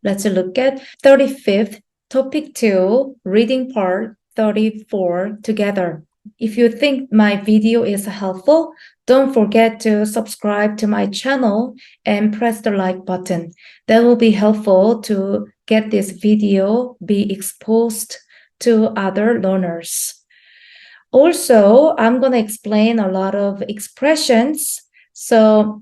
Let's look at 35th, topic 2, reading part 34 together. If you think my video is helpful, don't forget to subscribe to my channel and press the like button. That will be helpful to get this video be exposed to other learners. Also, I'm going to explain a lot of expressions, so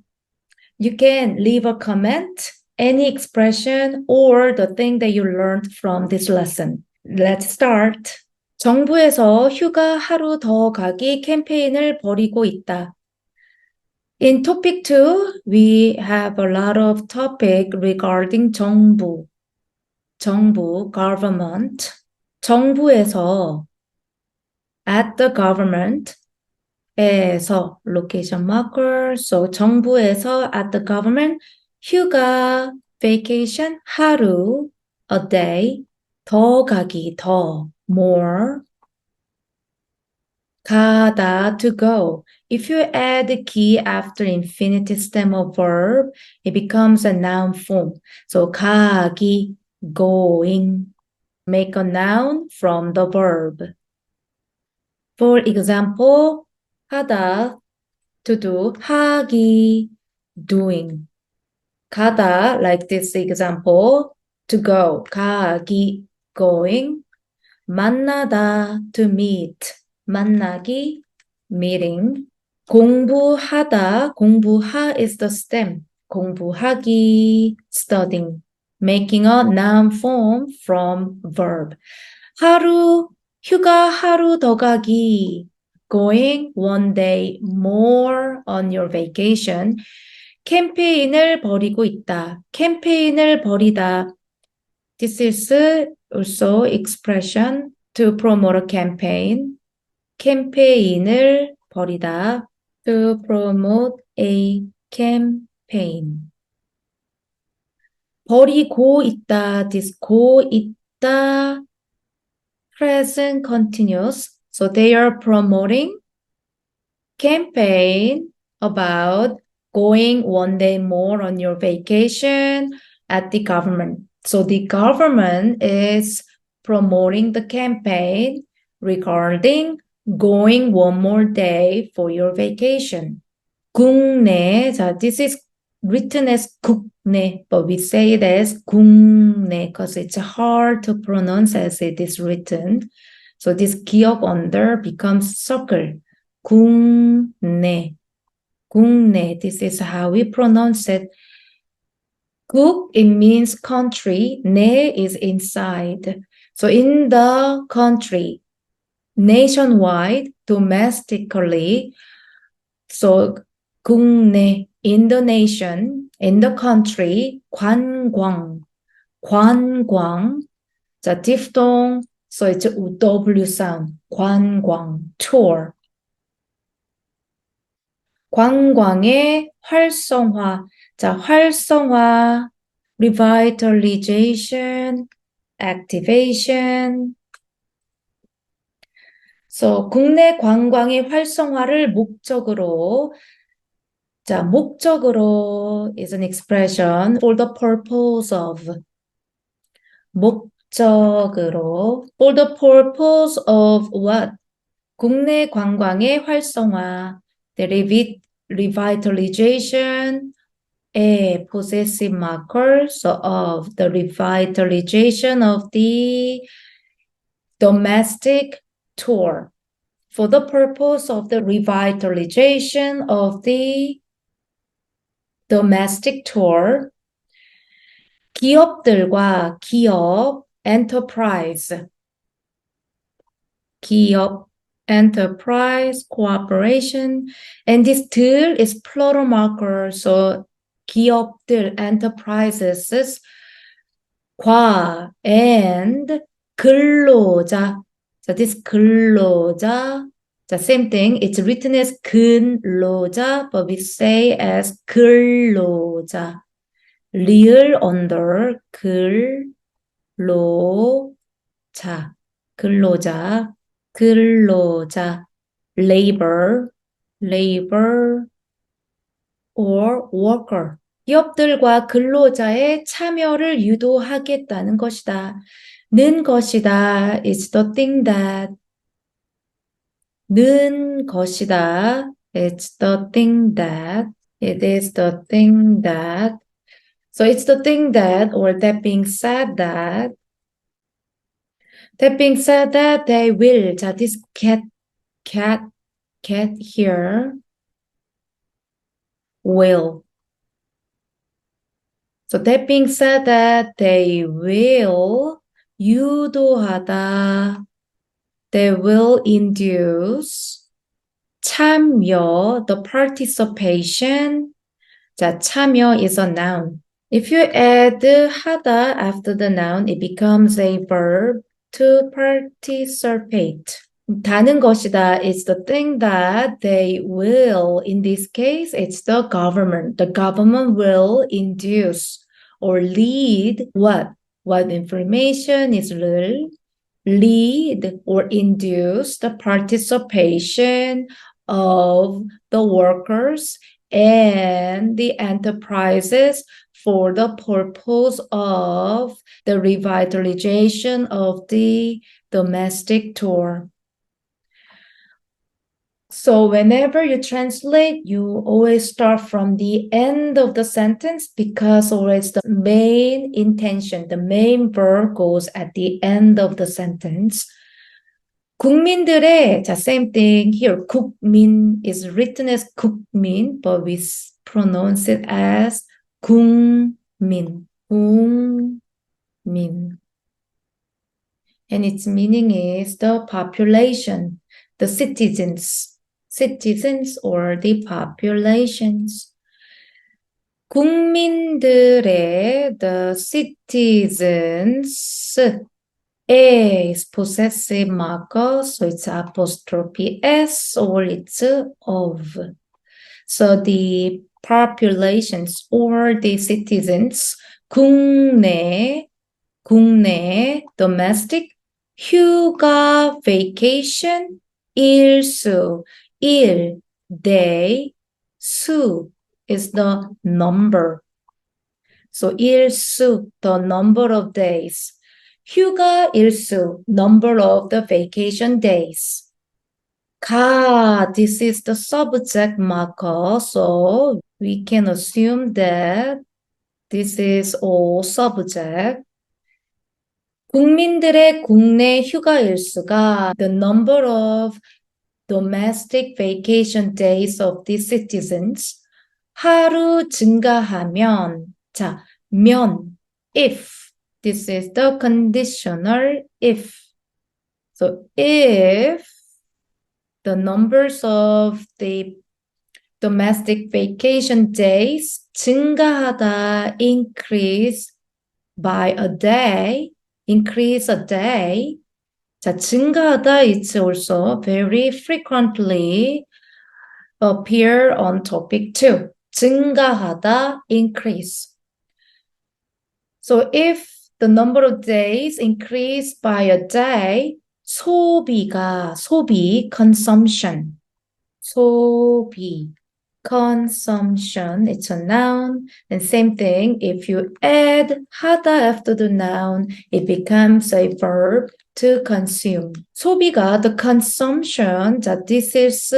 you can leave a comment, any expression or the thing that you learned from this lesson. Let's start. 정부에서 휴가 하루 더 가기 캠페인을 벌이고 있다. In topic 2, we have a lot of topic regarding 정부, government. 정부에서, at the government, 에서, location marker, so 정부에서, at the government, 휴가, vacation, 하루, a day, 더 가기, 더, more, 가다, to go. If you add the key after infinitive stem of verb, it becomes a noun form. So 가기, going. Make a noun from the verb. For example, 하다, to do, 하기, doing. 가다, like this example, to go, 가기, going. 만나다, to meet, 만나기, meeting. 공부하다, 공부하 is the stem. 공부하기, studying. Making a noun form from verb. 하루, 휴가 하루 더 가기. Going one day more on your vacation. 캠페인을 벌이고 있다. 캠페인을 벌이다. This is also expression to promote a campaign. 캠페인을 벌이다. To promote a campaign. 버리고 있다. This 고 있다. Present continuous. So they are promoting campaign about going one day more on your vacation at the government. So the government is promoting the campaign regarding going one more day for your vacation. 국내, this is written as 국내, but we say it as 국내 because it's hard to pronounce as it is written. So this 기억 under becomes circle. 국내. 국내. This is how we pronounce it. 국, it means country. 내 is inside. So in the country, nationwide, domestically. So 국내, in the nation, in the country, 관광. 관광. 자, diphthong. So it's a W sound. 관광, tour. 관광의 활성화. 자, 활성화, revitalization, activation. So, 국내 관광의 활성화를 목적으로. 자, 목적으로 is an expression for the purpose of. 목적으로. For the purpose of what? 국내 관광의 활성화. The revitalization, a possessive marker, so of the revitalization of the domestic tour. For the purpose of the revitalization of the domestic tour, 기업들과 기업, enterprise, 기업, enterprise, cooperation, and this 들 is plural marker, so 기업들, enterprises, 과, and 근로자. So this 근로자, the same thing, it's written as 근로자, but we say as 근로자. 리을 under 근로자, 근로자. 근로자, labor, or worker. 기업들과 근로자의 참여를 유도하겠다는 것이다. 는 것이다. It's the thing that. 는 것이다. It's the thing that. It is the thing that. So it's the thing that, or that being said that. That being said that they will. 자, this get here will. So that being said that they will 유도하다. They will induce 참여, the participation. 자, 참여 is a noun. If you add 하다 after the noun, it becomes a verb to participate. 다는 것이다 is the thing that they will. In this case, it's the government. The government will induce or lead what? What information is lead or induce the participation of the workers and the enterprises for the purpose of the revitalization of the domestic tour. So whenever you translate, you always start from the end of the sentence because always the main intention, the main verb goes at the end of the sentence. 국민들의, 자, same thing here. 국민 is written as 국민, but we pronounce it as 국민. 국민. And its meaning is the population, the citizens or the populations. 국민들의, the citizens, A is possessive marker, so it's apostrophe S or it's of. So the populations or the citizens, 국내, domestic, 휴가, vacation, 일수, day, 수 is the number. So 일수, the number of days. 휴가 일수, number of the vacation days. 가, this is the subject marker, so we can assume that this is all subject. 국민들의 국내 휴가 일수가 the number of domestic vacation days of the citizens 하루 증가하면 자, 면 if this is the conditional if. So if the numbers of the domestic vacation days 증가하다 increase by a day, increase a day. 자, 증가하다 is also very frequently appear on topic 2. 증가하다, increase. So if the number of days increase by a day, 소비, consumption. 소비, consumption, it's a noun. And same thing, if you add 하다 after the noun, it becomes a verb to consume. 소비가, the consumption, that this is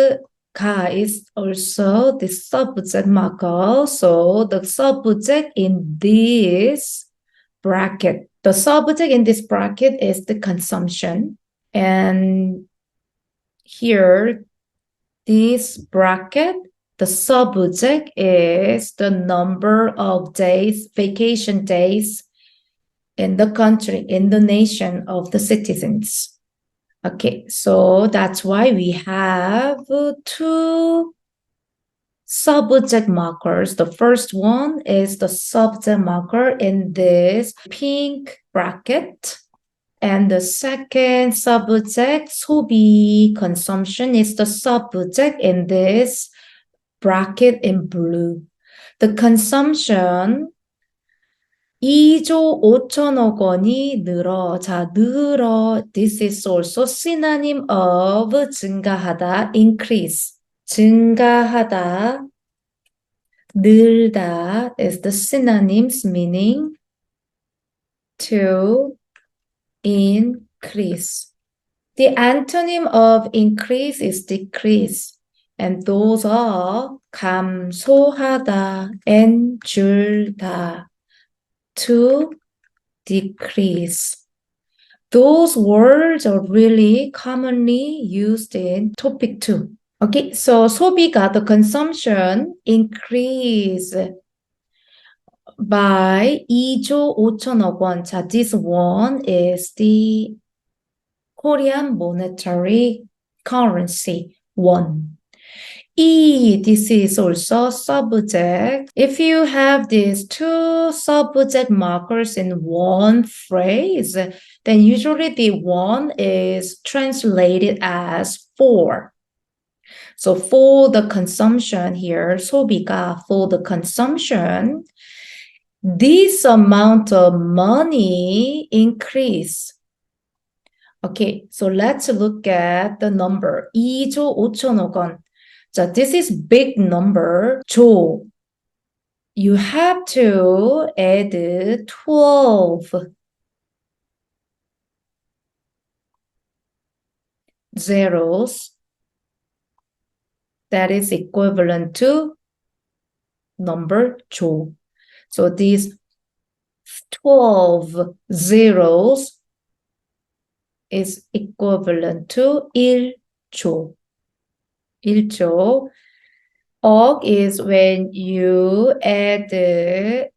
가 is also the subject marker. So the subject in this bracket, the subject in this bracket is the consumption. And here, this bracket, the subject is the number of days, vacation days in the country, in the nation of the citizens. Okay, so that's why we have two subject markers. The first one is the subject marker in this pink bracket. And the second subject, 소비, consumption, is the subject in this bracket in blue. The consumption 2조 5천억 원이 늘어. 자, 늘어. This is also synonym of 증가하다, increase. 증가하다. 늘다 is the synonyms meaning to increase. The antonym of increase is decrease. And those are 감소하다 and 줄다, to decrease. Those words are really commonly used in topic 2. Okay, so 소비가, the consumption increase by 2조 5천억 원. 자, this one is the Korean monetary currency, won. This is also subject. If you have these two subject markers in one phrase, then usually the one is translated as for. So for the consumption here, 소비가 for the consumption, this amount of money increase. Okay, so let's look at the number. 2조 5천억 원. So this is big number. 조. You have to add 12 zeros. That is equivalent to number 조. So these 12 zeros is equivalent to 1조. 1조. 억 is when you add 8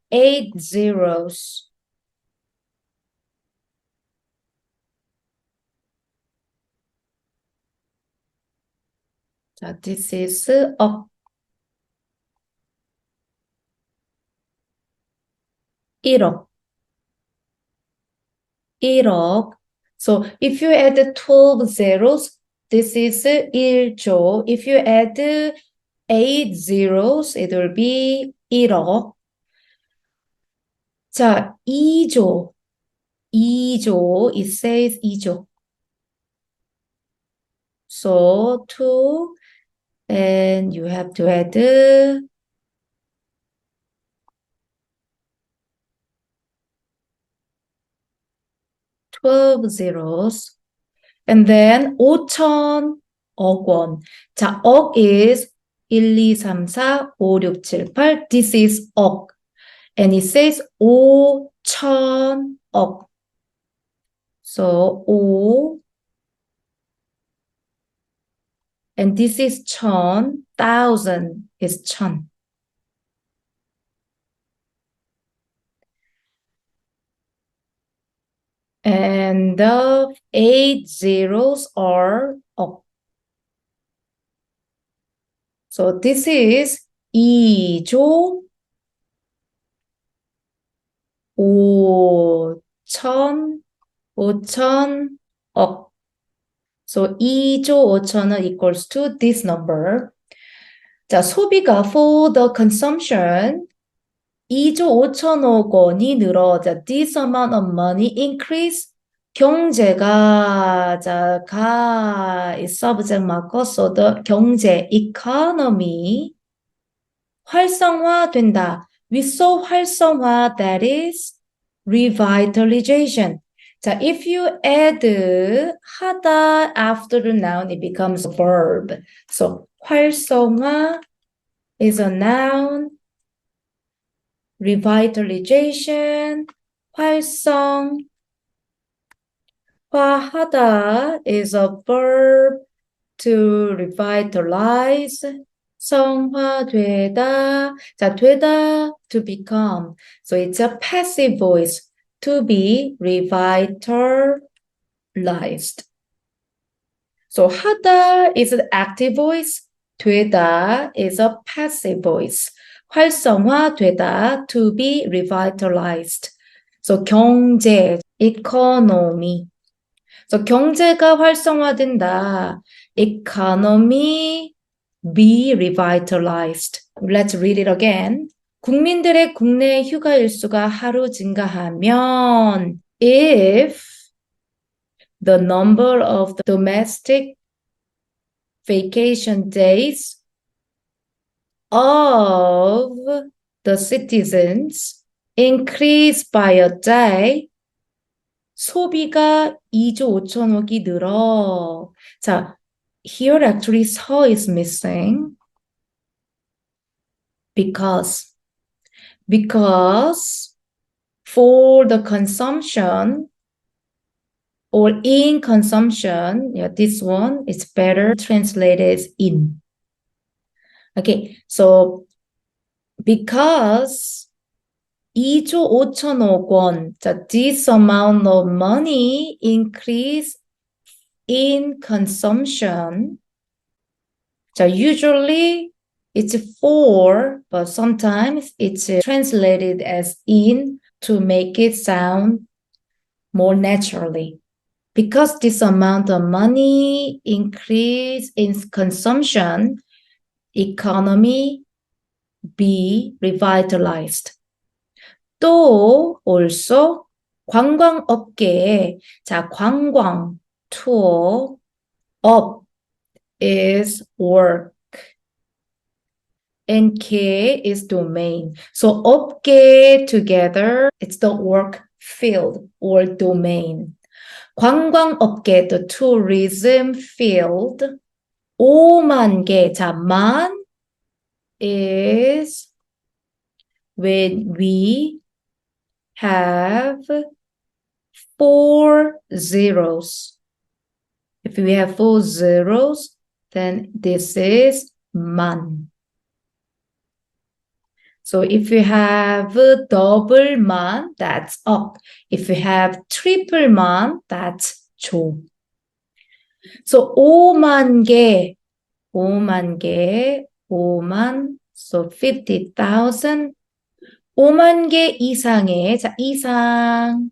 zeros. 자, this is 억. 1억. 1억. So if you add 12 zeros, this is 1조. If you add 8 zeros, it will be 1억. 자, 2조. 2조, it says 2조. So 2, and you have to add 12 zeros. And then 5천억 원. 자, 억 is 1, 2, 3, 4, 5, 6, 7, 8. This is 억. And it says 5천억. So 5. And this is 천. 1,000 is 천. And the 8 zeros are 억. So this is 2조 5천억. So 2조 5천은 equals to this number. 자, 소비가 for the consumption 2조 5천억 원이 늘어. 자, this amount of money increase. 경제가, 자, 가 is subject marker. So the 경제, economy 활성화된다. We saw 활성화, that is revitalization. 자, if you add 하다 after the noun, it becomes a verb. So 활성화 is a noun. Revitalization, 활성화하다 is a verb to revitalize. 성화되다. 자, 되다, to become. So it's a passive voice, to be revitalized. So 하다 is an active voice. 되다 is a passive voice. 활성화되다, to be revitalized. So 경제, economy. So 경제가 활성화된다. Economy be revitalized. Let's read it again. 국민들의 국내 휴가 일수가 하루 증가하면 if the number of the domestic vacation days of the citizens increase by a day. 소비가 2조 5천억이 늘어. 자, here actually so is missing because for the consumption or in consumption, yeah, this one is better translated as in. Okay, so because 2조 5천억 원, this amount of money increase in consumption. Usually it's for, but sometimes it's translated as in to make it sound more naturally. Because this amount of money increase in consumption, economy be revitalized. 또 also 관광업계에 관광 투어 업 is work and K is domain. So 업계 together it's the work field or domain. 관광업계 the tourism field 5만 개. 만 is when we have 4 zeros. If we have 4 zeros, then this is 만. So if you have double 만, that's up. If you have triple 만, that's 조. So 5만 개, 5만, so 50,000. 5만 개 이상의, 이상,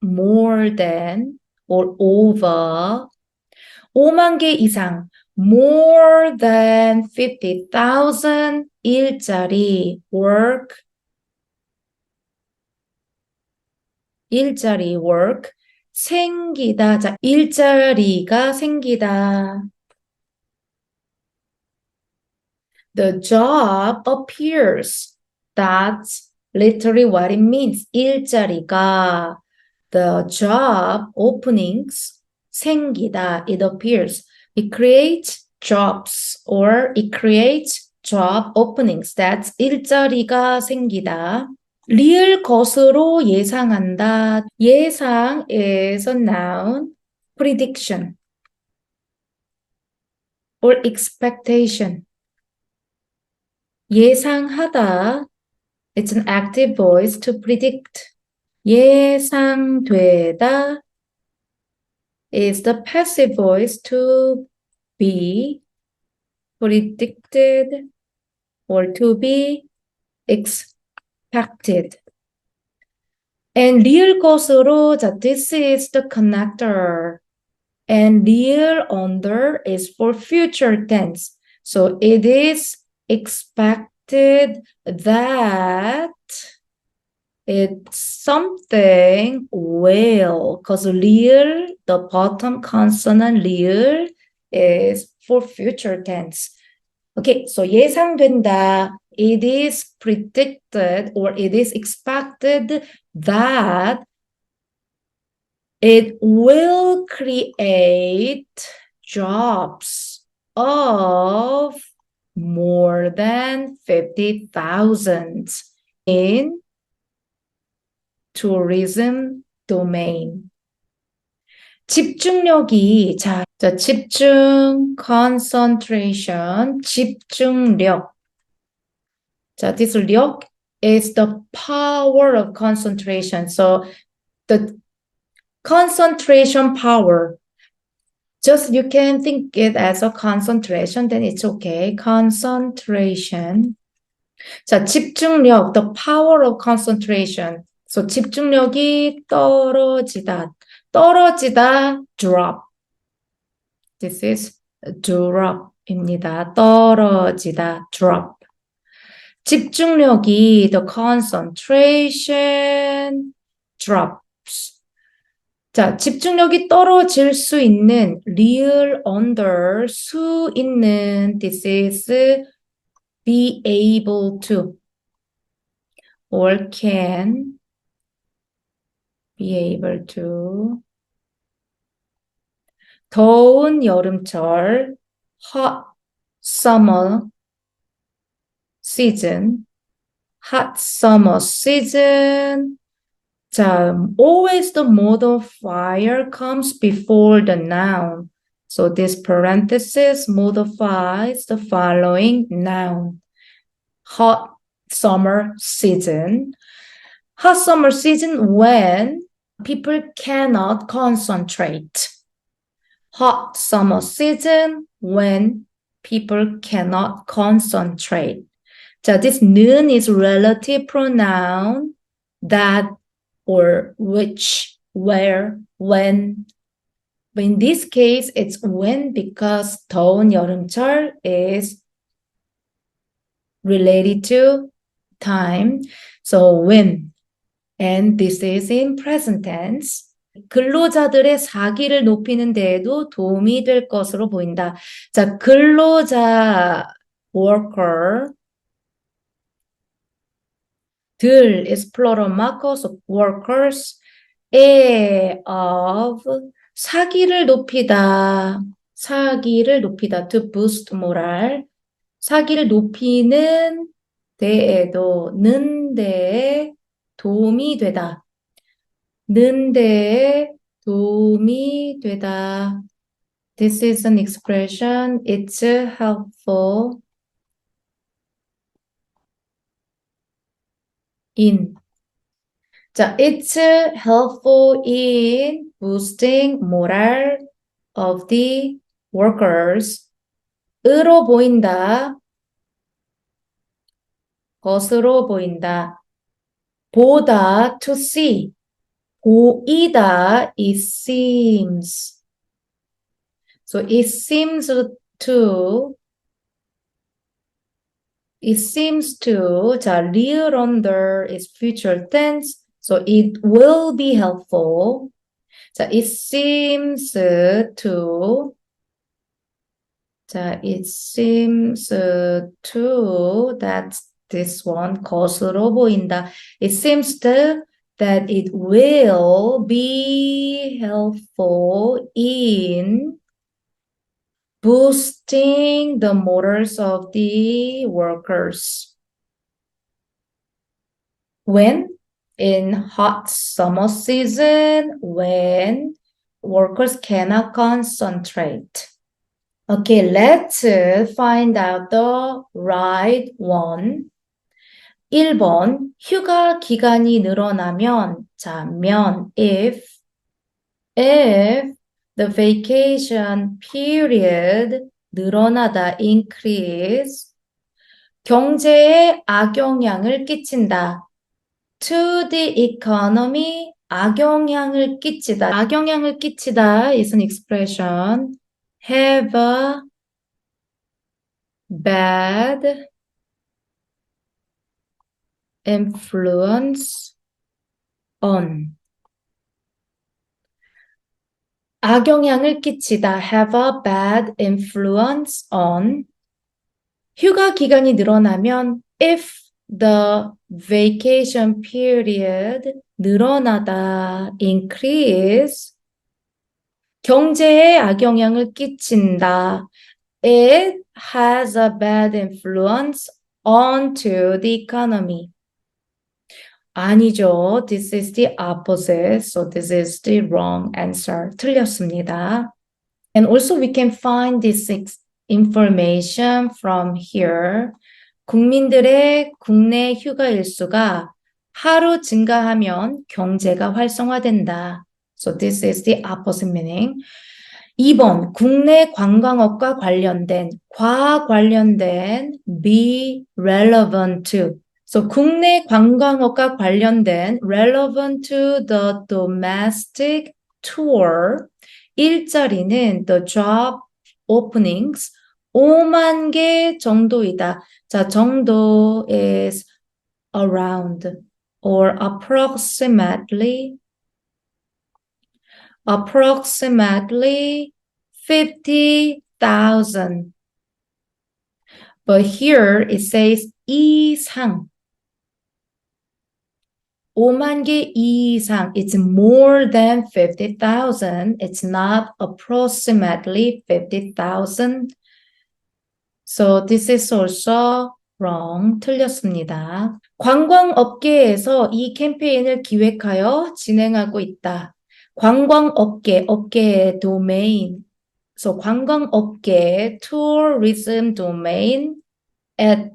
more than, or over. 5만 개 이상, more than 50,000 일자리, work, 생기다. 일자리가 생기다. The job appears. That's literally what it means. 일자리가. The job openings 생기다. It appears. It creates jobs or it creates job openings. That's 일자리가 생기다. 리을 것으로 예상한다. 예상 is a noun. Prediction or expectation. 예상하다. It's an active voice to predict. 예상되다 is the passive voice to be predicted or to be expected. And 리을 것으로, this is the connector. And 리을 under is for future tense. So it is expected that it's something will, because 리을, the bottom consonant 리을 is for future tense. Okay, so 예상된다. It is predicted or it is expected that it will create jobs of more than 50,000 in tourism domain. 집중력이, 집중, concentration, 집중력. this 력 is the power of concentration. So the concentration power, just you can think it as a concentration, then it's okay. Concentration. 집중력, the power of concentration. So 집중력이 떨어지다. drop. This is drop입니다. 떨어지다, drop. 집중력이, the concentration drops. 집중력이 떨어질 수 있는, 리을 under, 수 있는, this is be able to, or can be able to. 더운 여름철, hot summer season, hot summer season. 자, always the modifier comes before the noun. So this parenthesis modifies the following noun. Hot summer season. Hot summer season when people cannot concentrate. Hot summer season when people cannot concentrate. 자, this 는 is relative pronoun that or which, where, when. But in this case, it's when because 더운 여름철 is related to time. So when. And this is in present tense. 근로자들의 사기를 높이는 데에도 도움이 될 것으로 보인다. 자, 근로자, worker, 들 is plural markers of workers, of 사기를 높이다. 사기를 높이다. To boost morale. 사기를 높이는 데에도 는 데에 도움이 되다. 는 데에 도움이 되다. This is an expression. It's helpful in. 자, it's helpful in boosting morale of the workers. 으로 보인다. 것으로 보인다. 보다, to see. 보이다, it seems. So it seems to, 자, real under is future tense. So it will be helpful. 자, it seems to. 자, it seems to, that's this one, 것으로 보인다. It seems to that it will be helpful in boosting the morals of the workers. When? In hot summer season, when workers cannot concentrate. Okay, let's find out the right one. 1번, 휴가 기간이 늘어나면, 자, if the vacation period 늘어나다, increase, 경제에 악영향을 끼친다. To the economy, 악영향을 끼치다. 악영향을 끼치다 is an expression. Have a bad influence on. 악영향을 끼치다. Have a bad influence on. 휴가 기간이 늘어나면 if the vacation period 늘어나다 increase 경제에 악영향을 끼친다. It has a bad influence onto the economy. 아니죠. This is the opposite. So this is the wrong answer. 틀렸습니다. And also we can find this information from here. 국민들의 국내 휴가 일수가 하루 증가하면 경제가 활성화된다. So this is the opposite meaning. 2번, 국내 관광업과 관련된, 과 관련된, be relevant to. So 국내 관광업과 관련된, relevant to the domestic tour. 일자리는 the job openings 5만 개 정도이다. 자, 정도 is around or approximately 50,000. But here it says 이상. 5만 개 이상. It's more than 50,000. It's not approximately 50,000. So this is also wrong. 틀렸습니다. 관광업계에서 이 캠페인을 기획하여 진행하고 있다. 관광업계, 업계의 domain. So 관광업계, tourism domain at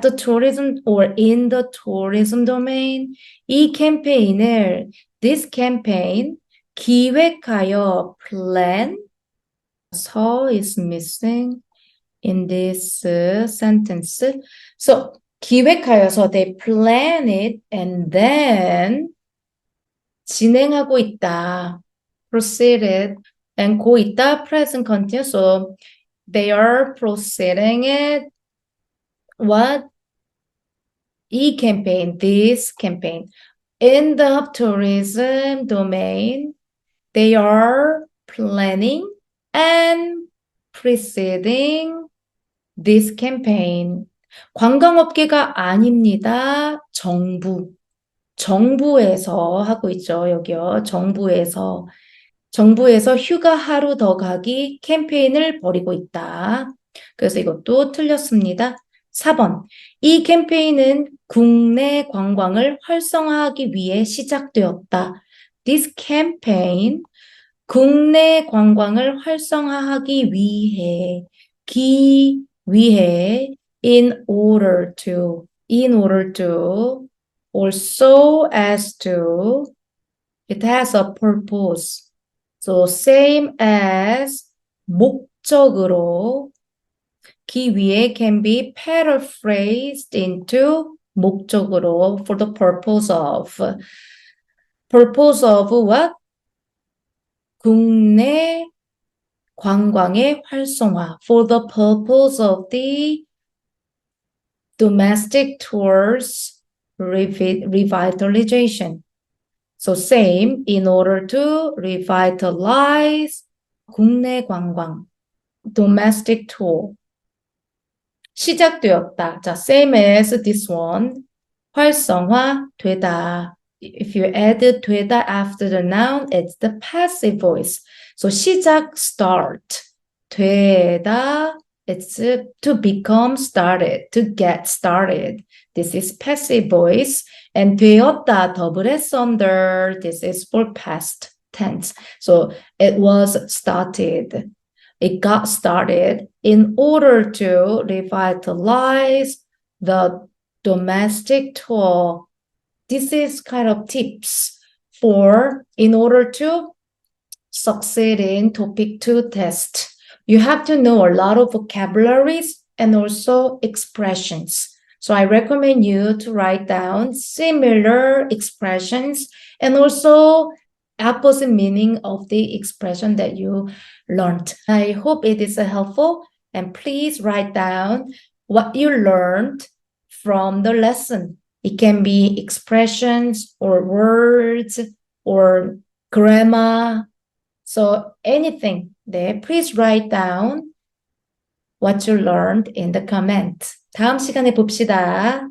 the tourism or in the tourism domain 이 캠페인을 this campaign 기획하여 plan so is missing in this sentence. So 기획하여서 they plan it and then 진행하고 있다. proceeded and 고 있다 present continuous. So they are proceeding it. What? E campaign, this campaign. In the tourism domain, they are planning and preceding this campaign. 관광업계가 아닙니다. 정부에서 하고 있죠. 여기요. 정부에서 휴가 하루 더 가기 캠페인을 벌이고 있다. 그래서 이것도 틀렸습니다. 4번. 이 캠페인은 국내 관광을 활성화하기 위해 시작되었다. This campaign, 국내 관광을 활성화하기 위해, in order to, or so as to, it has a purpose. So same as 목적으로, 기 위해 can be paraphrased into 목적으로 for the purpose of what? 국내 관광의 활성화 for the purpose of the domestic tours revitalization. So same, in order to revitalize 국내 관광, domestic tour. 시작되었다. 자, same as this one. 활성화되다. If you add 되다 after the noun, it's the passive voice. So 시작, start. 되다, it's to become started, to get started. This is passive voice. And 되었다, double S under, this is for past tense. So it was started. It got started in order to revitalize the domestic tour. This is kind of tips for in order to succeed in TOPIK 2 test. You have to know a lot of vocabularies and also expressions. So I recommend you to write down similar expressions and also opposite meaning of the expression that you learned. I hope it is helpful, and please write down what you learned from the lesson. It can be expressions or words or grammar. So anything there, please write down what you learned in the comment. 다음 시간에 봅시다.